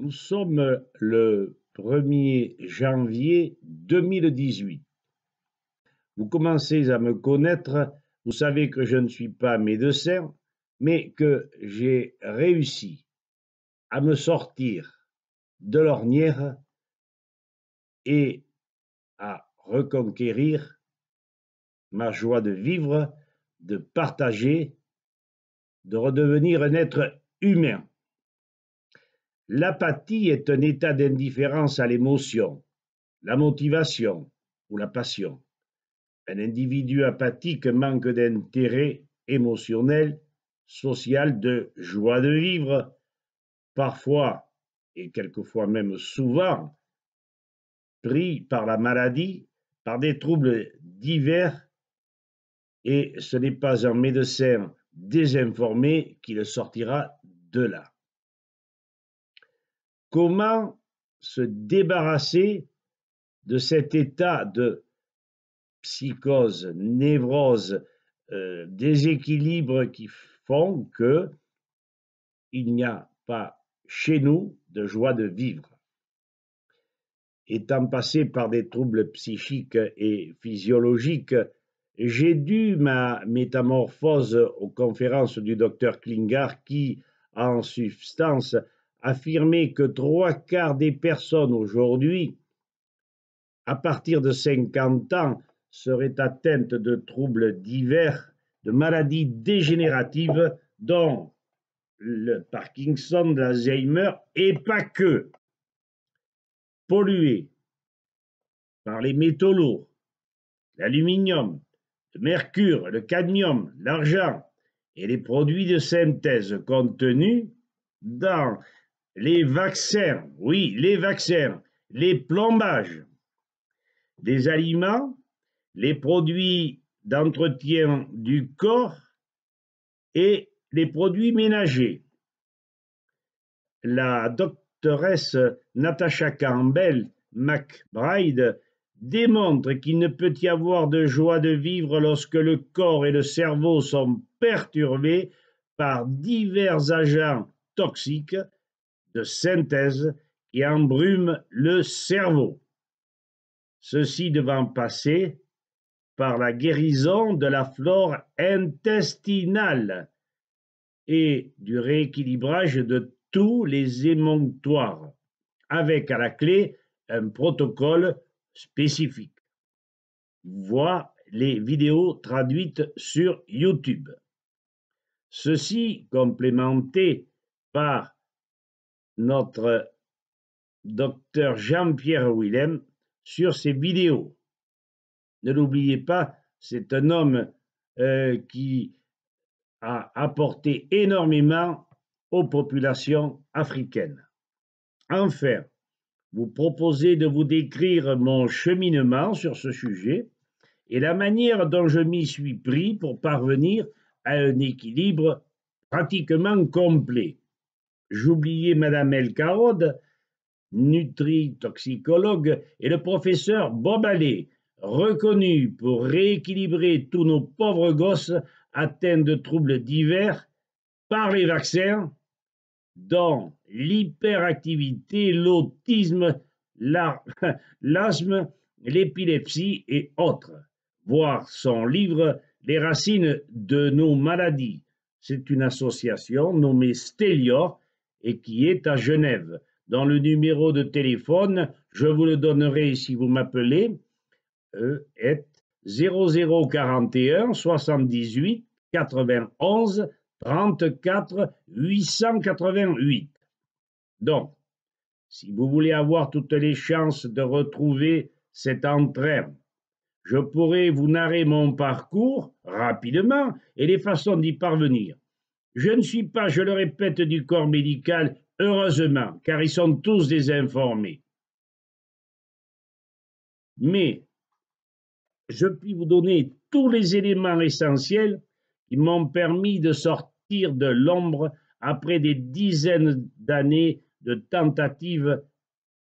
Nous sommes le 1er janvier 2018. Vous commencez à me connaître, vous savez que je ne suis pas médecin, mais que j'ai réussi à me sortir de l'ornière et à reconquérir ma joie de vivre, de partager, de redevenir un être humain. L'apathie est un état d'indifférence à l'émotion, la motivation ou la passion. Un individu apathique manque d'intérêt émotionnel, social, de joie de vivre, parfois et quelquefois même souvent pris par la maladie, par des troubles divers, et ce n'est pas un médecin désinformé qui le sortira de là. Comment se débarrasser de cet état de psychose, névrose, déséquilibre qui font que il n'y a pas chez nous de joie de vivre. Étant passé par des troubles psychiques et physiologiques, j'ai dû ma métamorphose aux conférences du docteur Klinghardt qui, en substance, affirmait que 3/4 des personnes aujourd'hui, à partir de 50 ans, seraient atteintes de troubles divers, de maladies dégénératives, dont le Parkinson, l'Alzheimer, et pas que. Pollués par les métaux lourds, l'aluminium, le mercure, le cadmium, l'argent et les produits de synthèse contenus dans les vaccins, oui, les vaccins, les plombages, les aliments, les produits d'entretien du corps et les produits ménagers. La doctoresse Natasha Campbell McBride démontre qu'il ne peut y avoir de joie de vivre lorsque le corps et le cerveau sont perturbés par divers agents toxiques de synthèse qui embrument le cerveau. Ceci devant passer par la guérison de la flore intestinale et du rééquilibrage de tous les émonctoires, avec à la clé un protocole spécifique. Vois les vidéos traduites sur YouTube. Ceci complémenté par notre docteur Jean-Pierre Willem sur ses vidéos. Ne l'oubliez pas, c'est un homme qui a apporté énormément aux populations africaines. Enfin, vous proposez de vous décrire mon cheminement sur ce sujet et la manière dont je m'y suis pris pour parvenir à un équilibre pratiquement complet. J'oubliais Madame Elkarod, nutritoxicologue, et le professeur Bob Allais, reconnu pour rééquilibrer tous nos pauvres gosses atteints de troubles divers par les vaccins, dont l'hyperactivité, l'autisme, l'asthme, l'épilepsie et autres. Voir son livre Les racines de nos maladies. C'est une association nommée Stelior et qui est à Genève. Dans le numéro de téléphone, je vous le donnerai si vous m'appelez, est 0041 78 91 34 888. Donc, si vous voulez avoir toutes les chances de retrouver cet entrain, je pourrais vous narrer mon parcours rapidement et les façons d'y parvenir. Je ne suis pas, je le répète, du corps médical, heureusement, car ils sont tous désinformés. Mais je puis vous donner tous les éléments essentiels qui m'ont permis de sortir de l'ombre après des dizaines d'années de tentatives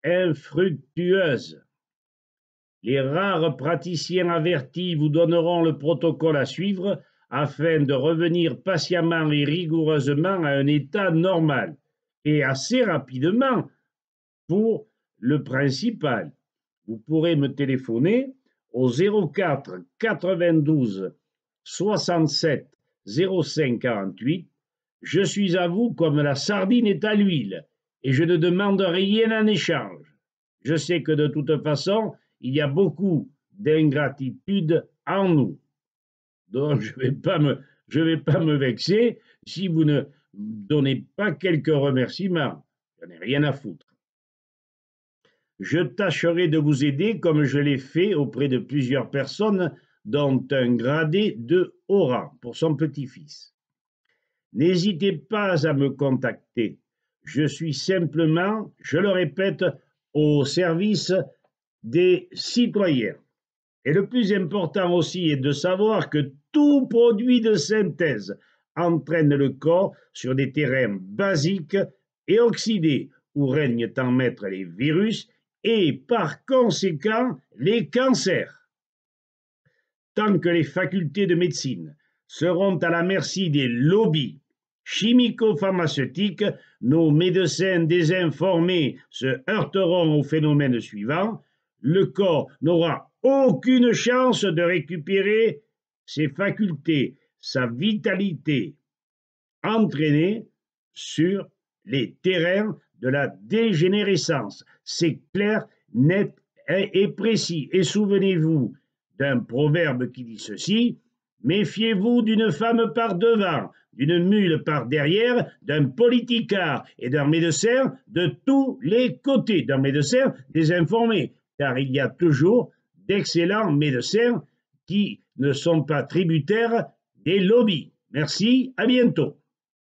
infructueuses. Les rares praticiens avertis vous donneront le protocole à suivre afin de revenir patiemment et rigoureusement à un état normal et assez rapidement pour le principal. Vous pourrez me téléphoner au 04 92 67 05 48. Je suis à vous comme la sardine est à l'huile et je ne demande rien en échange. Je sais que de toute façon, il y a beaucoup d'ingratitude en nous. Donc, je vais pas me vexer si vous ne donnez pas quelques remerciements. Je n'ai rien à foutre. Je tâcherai de vous aider comme je l'ai fait auprès de plusieurs personnes, dont un gradé de haut rang pour son petit-fils. N'hésitez pas à me contacter. Je suis simplement, je le répète, au service des citoyens. Et le plus important aussi est de savoir que tout produit de synthèse entraîne le corps sur des terrains basiques et oxydés où règnent en maître les virus et par conséquent les cancers. Tant que les facultés de médecine seront à la merci des lobbies chimico-pharmaceutiques, nos médecins désinformés se heurteront au phénomène suivant: le corps n'aura aucune chance de récupérer ses facultés, sa vitalité, entraînée sur les terrains de la dégénérescence. C'est clair, net et précis. Et souvenez-vous d'un proverbe qui dit ceci: méfiez-vous d'une femme par devant, d'une mule par derrière, d'un politicard et d'un médecin de tous les côtés, d'un médecin désinformé, car il y a toujours d'excellents médecins qui ne sont pas tributaires des lobbies. Merci, à bientôt.